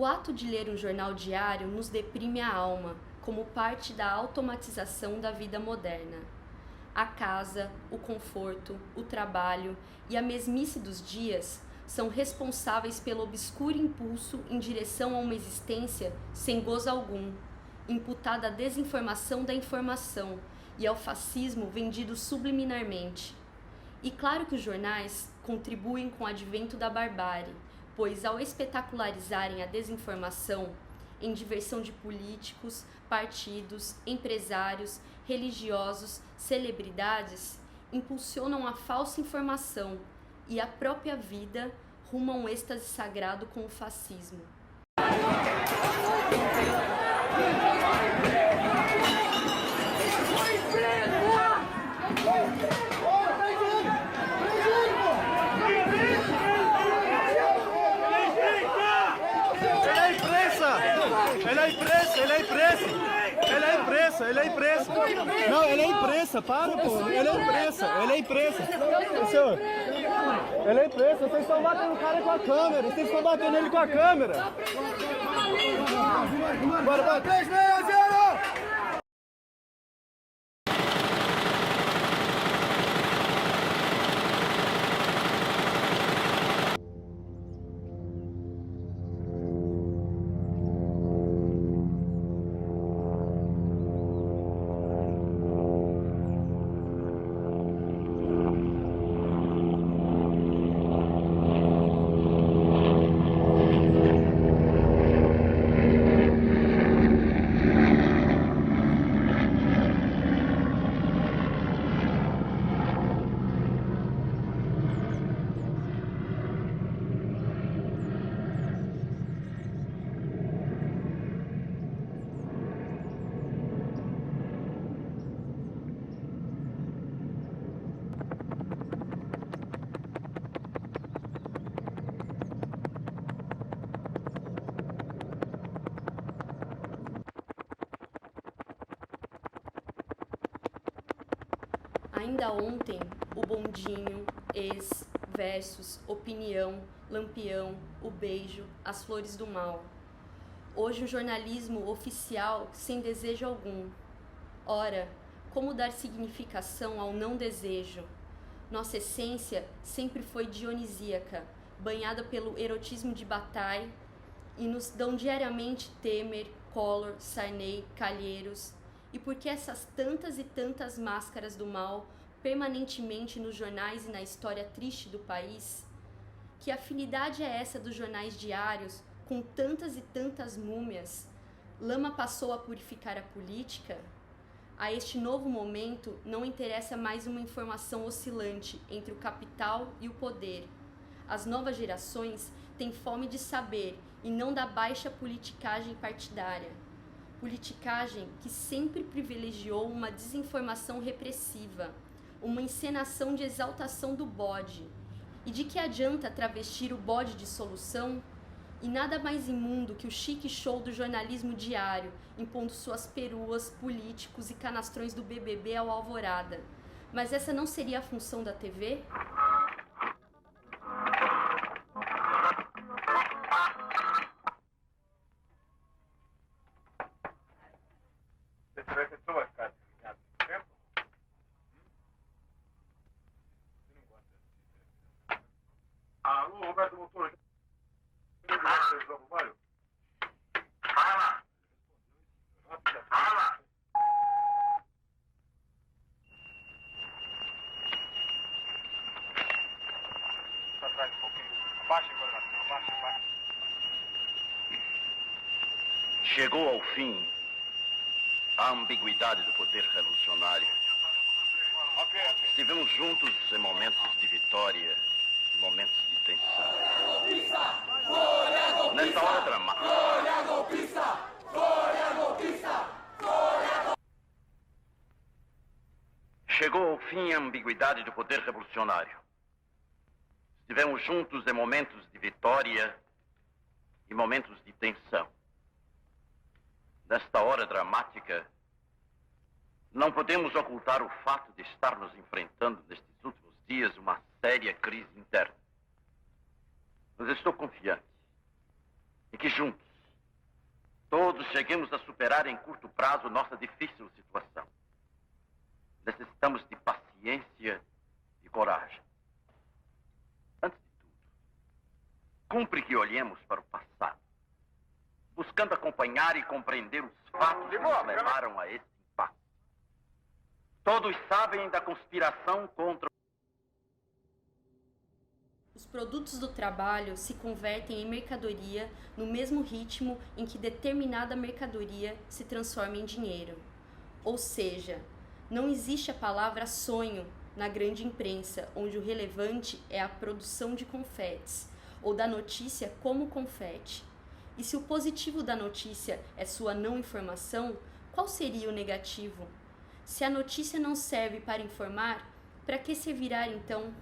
O ato de ler um jornal diário nos deprime a alma, como parte da automatização da vida moderna. A casa, o conforto, o trabalho e a mesmice dos dias são responsáveis pelo obscuro impulso em direção a uma existência sem gozo algum, imputada à desinformação da informação e ao fascismo vendido subliminarmente. E claro que os jornais contribuem com o advento da barbárie, pois ao espetacularizarem a desinformação em diversão de políticos, partidos, empresários, religiosos, celebridades, impulsionam a falsa informação e a própria vida rumo a um êxtase sagrado com o fascismo. Ele é imprensa. Não, ele é imprensa, para, pô. Ele é imprensa. Senhor, ele é imprensa. Vocês estão batendo o cara com a câmera. Vocês estão batendo ele com a câmera. Bora, 3-6-0! Ainda ontem, o bondinho, ex, versus, opinião, lampião, o beijo, as flores do mal. Hoje o jornalismo oficial sem desejo algum. Ora, como dar significação ao não desejo? Nossa essência sempre foi dionisíaca, banhada pelo erotismo de Bataille, e nos dão diariamente Temer, Collor, Sarney, Calheiros. E por que essas tantas e tantas máscaras do mal permanentemente nos jornais e na história triste do país? Que afinidade é essa dos jornais diários com tantas e tantas múmias? Lama passou a purificar a política? A este novo momento não interessa mais uma informação oscilante entre o capital e o poder. As novas gerações têm fome de saber e não da baixa politicagem partidária. Politicagem que sempre privilegiou uma desinformação repressiva, uma encenação de exaltação do bode. E de que adianta travestir o bode de solução? E nada mais imundo que o chique show do jornalismo diário, impondo suas peruas, políticos e canastrões do BBB ao Alvorada. Mas essa não seria a função da TV? Alô, Roberto Motor. Fala. Fala. Atrás um pouquinho. Abaixa a coordenação. Abaixa. Chegou ao fim a ambiguidade do poder revolucionário. Ok. Estivemos juntos em momentos de vitória, momentos de tensão. Nesta hora dramática. Chegou ao fim a ambiguidade do poder revolucionário. Estivemos juntos em momentos de vitória e momentos de tensão. Nesta hora dramática, não podemos ocultar o fato de estarmos enfrentando nestes últimos dias uma séria crise interna. Mas estou confiante em que juntos, todos cheguemos a superar em curto prazo nossa difícil situação. Necessitamos de paciência e coragem. Antes de tudo, cumpre que olhemos para o passado, buscando acompanhar e compreender os fatos que nos levaram a esse impacto. Todos sabem da conspiração contra... Os produtos do trabalho se convertem em mercadoria no mesmo ritmo em que determinada mercadoria se transforma em dinheiro. Ou seja, não existe a palavra sonho na grande imprensa, onde o relevante é a produção de confetes, ou da notícia como confete. E se o positivo da notícia é sua não informação, qual seria o negativo? Se a notícia não serve para informar, para que servirá então?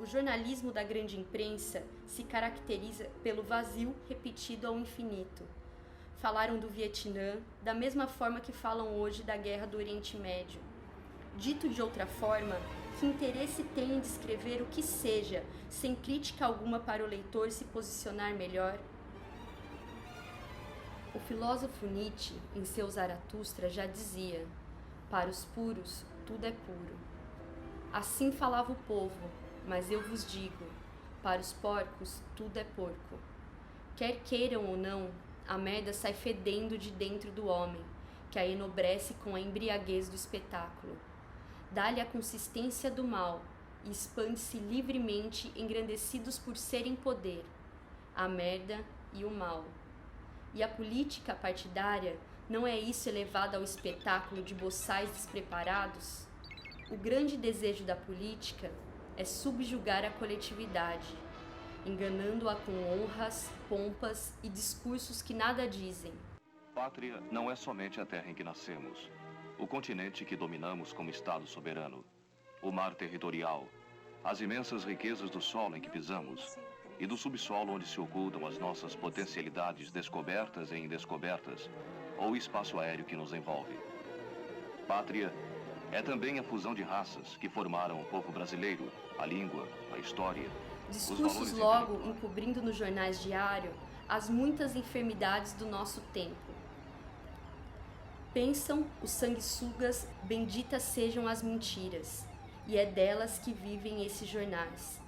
O jornalismo da grande imprensa se caracteriza pelo vazio repetido ao infinito. Falaram do Vietnã da mesma forma que falam hoje da guerra do Oriente Médio. Dito de outra forma, que interesse tem em descrever o que seja, sem crítica alguma para o leitor se posicionar melhor? O filósofo Nietzsche, em seu Zaratustra, já dizia: para os puros, tudo é puro. Assim falava o povo, mas eu vos digo, para os porcos, tudo é porco. Quer queiram ou não, a merda sai fedendo de dentro do homem, que a enobrece com a embriaguez do espetáculo. Dá-lhe a consistência do mal e expande-se livremente, engrandecidos por serem poder, a merda e o mal. E a política partidária não é isso elevado ao espetáculo de boçais despreparados? O grande desejo da política é subjugar a coletividade, enganando-a com honras, pompas e discursos que nada dizem. Pátria não é somente a terra em que nascemos, o continente que dominamos como Estado soberano, o mar territorial, as imensas riquezas do solo em que pisamos e do subsolo onde se ocultam as nossas potencialidades descobertas e indescobertas, ou o espaço aéreo que nos envolve. Pátria é também a fusão de raças que formaram o povo brasileiro, a língua, a história. Discursos logo encobrindo nos jornais diários as muitas enfermidades do nosso tempo. Pensam os sanguessugas, benditas sejam as mentiras, e é delas que vivem esses jornais.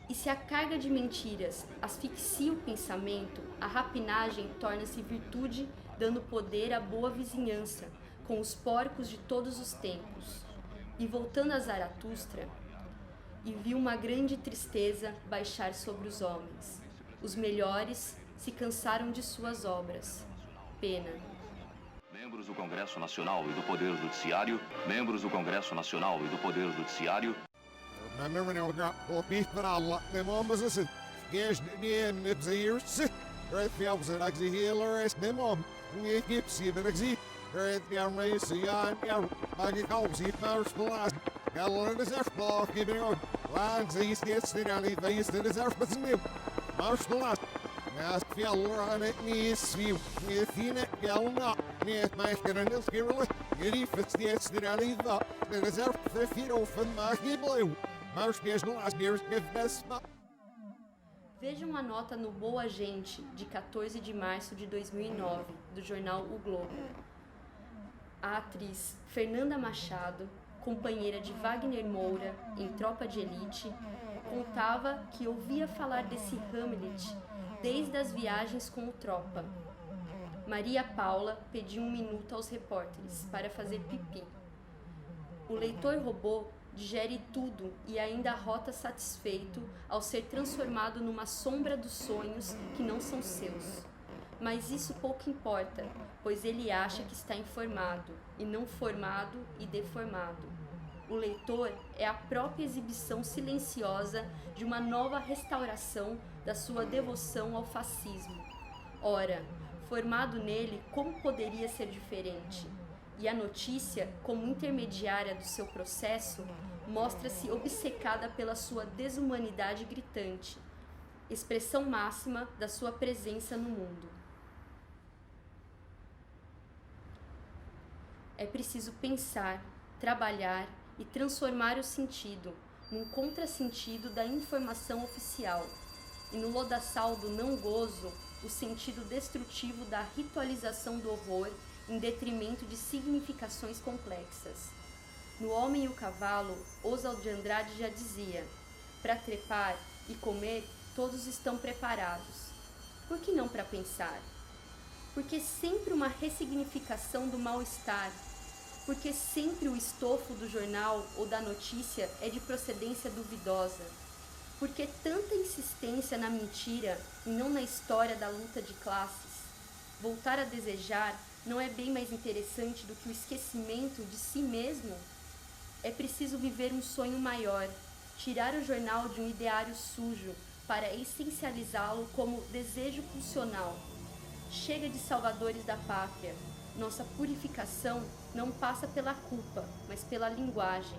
E se a carga de mentiras asfixia o pensamento, a rapinagem torna-se virtude, dando poder à boa vizinhança, com os porcos de todos os tempos. E voltando a Zaratustra, e viu uma grande tristeza baixar sobre os homens. Os melhores se cansaram de suas obras. Pena. Membros do Congresso Nacional e do Poder Judiciário, membros do Congresso Nacional e do Poder Judiciário. Vejam a nota no Boa Gente, de 14 de março de 2009, do jornal O Globo. A atriz Fernanda Machado, companheira de Wagner Moura em Tropa de Elite, contava que ouvia falar desse Hamlet desde as viagens com o Tropa. Maria Paula pediu 1 minuto aos repórteres para fazer pipi. O leitor robô digere tudo e ainda arrota satisfeito ao ser transformado numa sombra dos sonhos que não são seus. Mas isso pouco importa, pois ele acha que está informado, e não formado e deformado. O leitor é a própria exibição silenciosa de uma nova restauração da sua devoção ao fascismo. Ora, formado nele, como poderia ser diferente? E a notícia, como intermediária do seu processo, mostra-se obcecada pela sua desumanidade gritante, expressão máxima da sua presença no mundo. É preciso pensar, trabalhar e transformar o sentido num contrassentido da informação oficial, e no lodaçal do não gozo, o sentido destrutivo da ritualização do horror em detrimento de significações complexas. No Homem e o Cavalo, Oswald de Andrade já dizia: para trepar e comer, todos estão preparados. Por que não para pensar? Porque sempre uma ressignificação do mal-estar, porque sempre o estofo do jornal ou da notícia é de procedência duvidosa, porque tanta insistência na mentira e não na história da luta de classes. Voltar a desejar não é bem mais interessante do que o esquecimento de si mesmo? É preciso viver um sonho maior, tirar o jornal de um ideário sujo para essencializá-lo como desejo pulsional. Chega de salvadores da pátria. Nossa purificação não passa pela culpa, mas pela linguagem.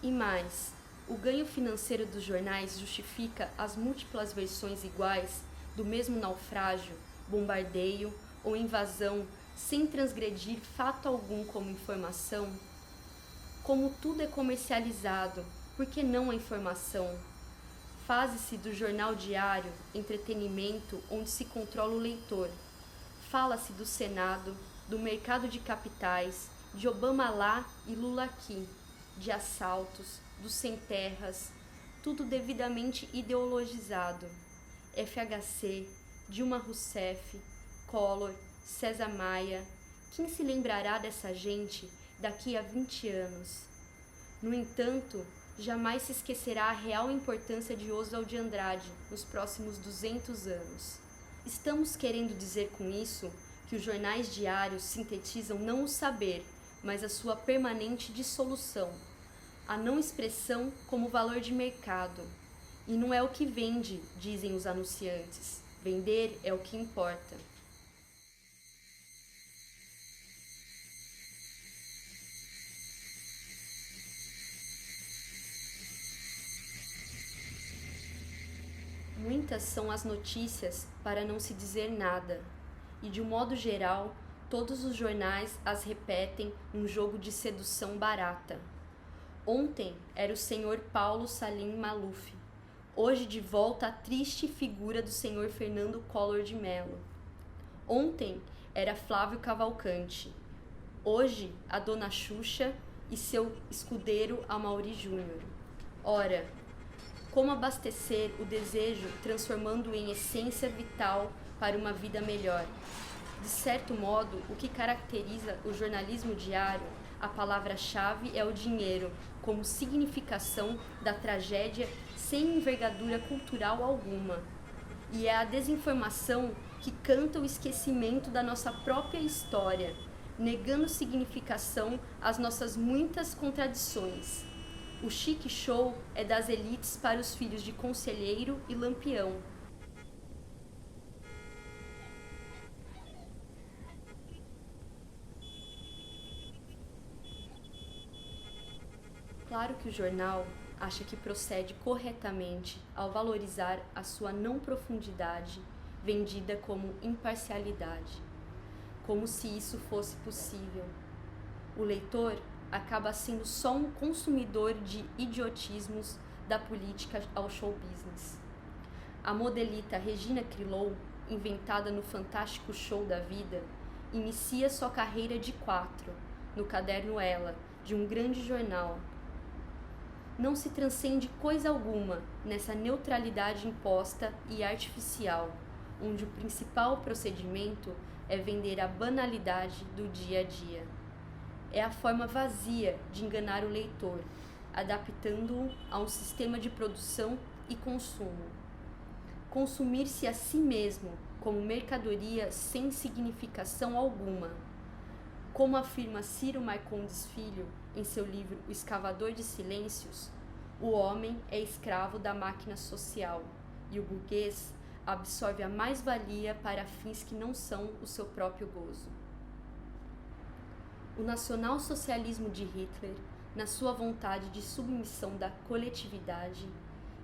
E mais, o ganho financeiro dos jornais justifica as múltiplas versões iguais do mesmo naufrágio, bombardeio ou invasão sem transgredir fato algum como informação? Como tudo é comercializado, por que não a informação? Faz-se do jornal diário entretenimento onde se controla o leitor. Fala-se do Senado, do mercado de capitais, de Obama lá e Lula aqui, de assaltos, dos sem-terras, tudo devidamente ideologizado. FHC, Dilma Rousseff, Collor, César Maia, quem se lembrará dessa gente daqui a 20 anos? No entanto, jamais se esquecerá a real importância de Oswald de Andrade nos próximos 200 anos. Estamos querendo dizer com isso que os jornais diários sintetizam não o saber, mas a sua permanente dissolução, a não expressão como valor de mercado. E não é o que vende, dizem os anunciantes. Vender é o que importa. Muitas são as notícias para não se dizer nada, e de um modo geral, todos os jornais as repetem num jogo de sedução barata. Ontem era o senhor Paulo Salim Maluf, hoje de volta a triste figura do senhor Fernando Collor de Mello. Ontem era Flávio Cavalcante, hoje a dona Xuxa e seu escudeiro Amaury Júnior. Ora, como abastecer o desejo transformando-o em essência vital para uma vida melhor? De certo modo, o que caracteriza o jornalismo diário, a palavra-chave é o dinheiro, como significação da tragédia sem envergadura cultural alguma. E é a desinformação que canta o esquecimento da nossa própria história, negando significação às nossas muitas contradições. O chique show é das elites para os filhos de conselheiro e lampião. Claro que o jornal acha que procede corretamente ao valorizar a sua não profundidade, vendida como imparcialidade, como se isso fosse possível. O leitor acaba sendo só um consumidor de idiotismos da política ao show business. A modelita Regina Krillou, inventada no fantástico show da vida, inicia sua carreira de 4, no caderno Ela, de um grande jornal. Não se transcende coisa alguma nessa neutralidade imposta e artificial, onde o principal procedimento é vender a banalidade do dia a dia. É a forma vazia de enganar o leitor, adaptando-o a um sistema de produção e consumo. Consumir-se a si mesmo como mercadoria sem significação alguma. Como afirma Ciro Marcondes Filho em seu livro O Escavador de Silêncios, o homem é escravo da máquina social e o burguês absorve a mais-valia para fins que não são o seu próprio gozo. O nacional-socialismo de Hitler, na sua vontade de submissão da coletividade,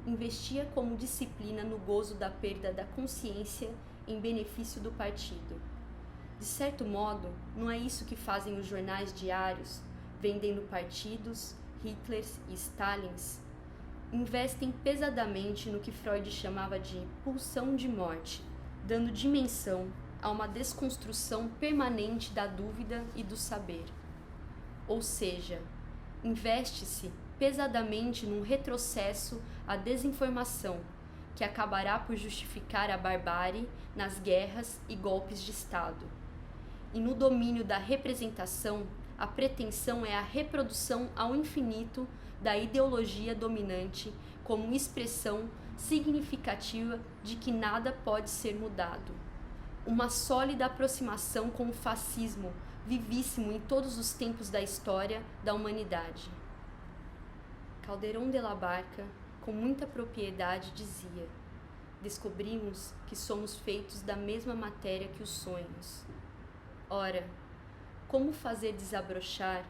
investia como disciplina no gozo da perda da consciência em benefício do partido. De certo modo, não é isso que fazem os jornais diários, vendendo partidos, Hitlers e Stalins. Investem pesadamente no que Freud chamava de pulsão de morte, dando dimensão a uma desconstrução permanente da dúvida e do saber. Ou seja, investe-se pesadamente num retrocesso à desinformação, que acabará por justificar a barbárie nas guerras e golpes de Estado. E no domínio da representação, a pretensão é a reprodução ao infinito da ideologia dominante como expressão significativa de que nada pode ser mudado. Uma sólida aproximação com o fascismo, vivíssimo em todos os tempos da história da humanidade. Calderón de la Barca, com muita propriedade, dizia: descobrimos que somos feitos da mesma matéria que os sonhos. Ora, como fazer desabrochar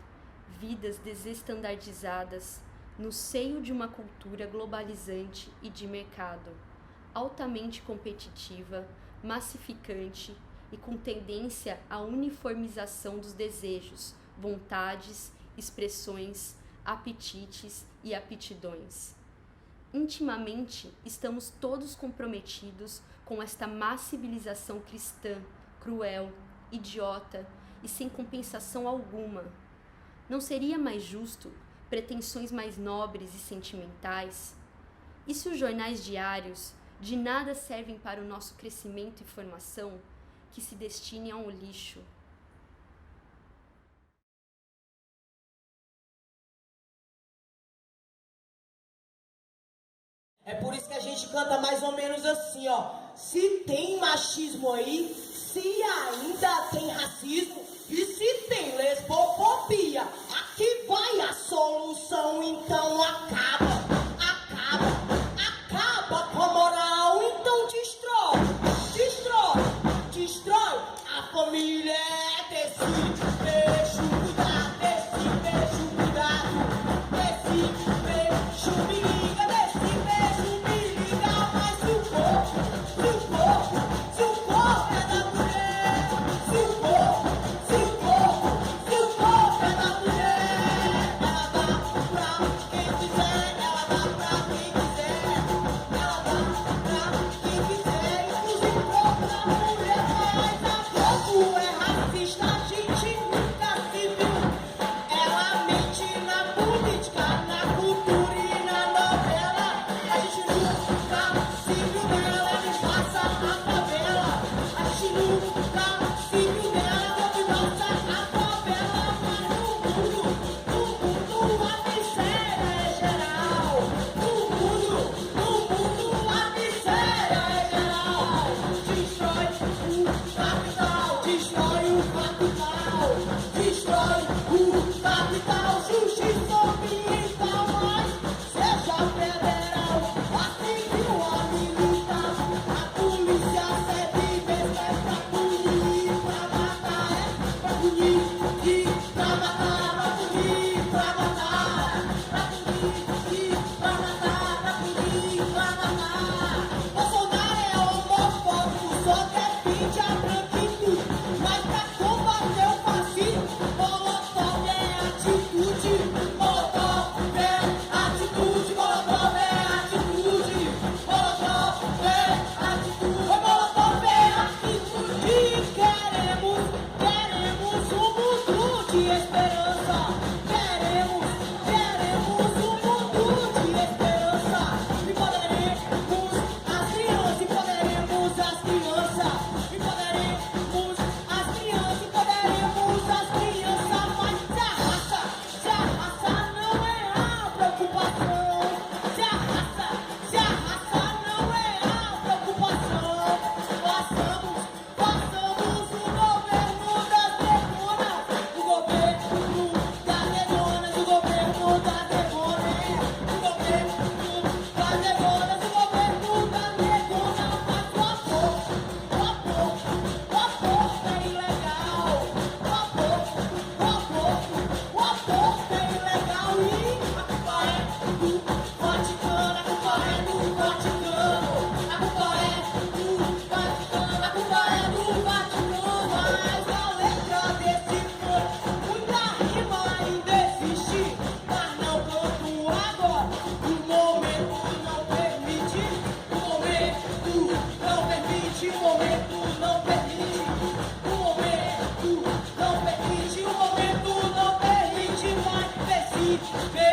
vidas desestandardizadas no seio de uma cultura globalizante e de mercado, altamente competitiva, massificante e com tendência à uniformização dos desejos, vontades, expressões, apetites e aptidões. Intimamente, estamos todos comprometidos com esta massibilização cristã, cruel, idiota e sem compensação alguma. Não seria mais justo pretensões mais nobres e sentimentais? E se os jornais diários de nada servem para o nosso crescimento e formação, que se destinem ao lixo? É por isso que a gente canta mais ou menos assim, ó. Se tem machismo aí, se ainda tem racismo e se tem lesbofobia, aqui vai a solução, então acaba com a moral, então destrói a família, desse beijo cuidado, desse beijo cuidado, desse beijo me liga, desse beijo me liga, mas se o corpo é da mulher, se o corpo é da mulher, ela dá pra quem quiser, ela dá pra quem quiser, inclusive pra mulher, mas a pouco é racista, a gente nunca se viu. Ela mente na política, na cultura e na novela, a gente nunca se viu nela, ela passa a favela, a gente nunca se viu nela, como passa a favela, mas no mundo a miséria é geral, no mundo a miséria é geral, destrói o capital, justiça ambiental, mas seja federal, a civil, a militar, a polícia serve mesmo, é pra punir, pra matar, pra punir e pra matar, pra punir, pra matar, pra punir e pra matar, pra punir e pra matar. Bolsonaro é homofóbico, só defende a branquitude, mas pra combater o fascismo, Molotov é atitude. saúde.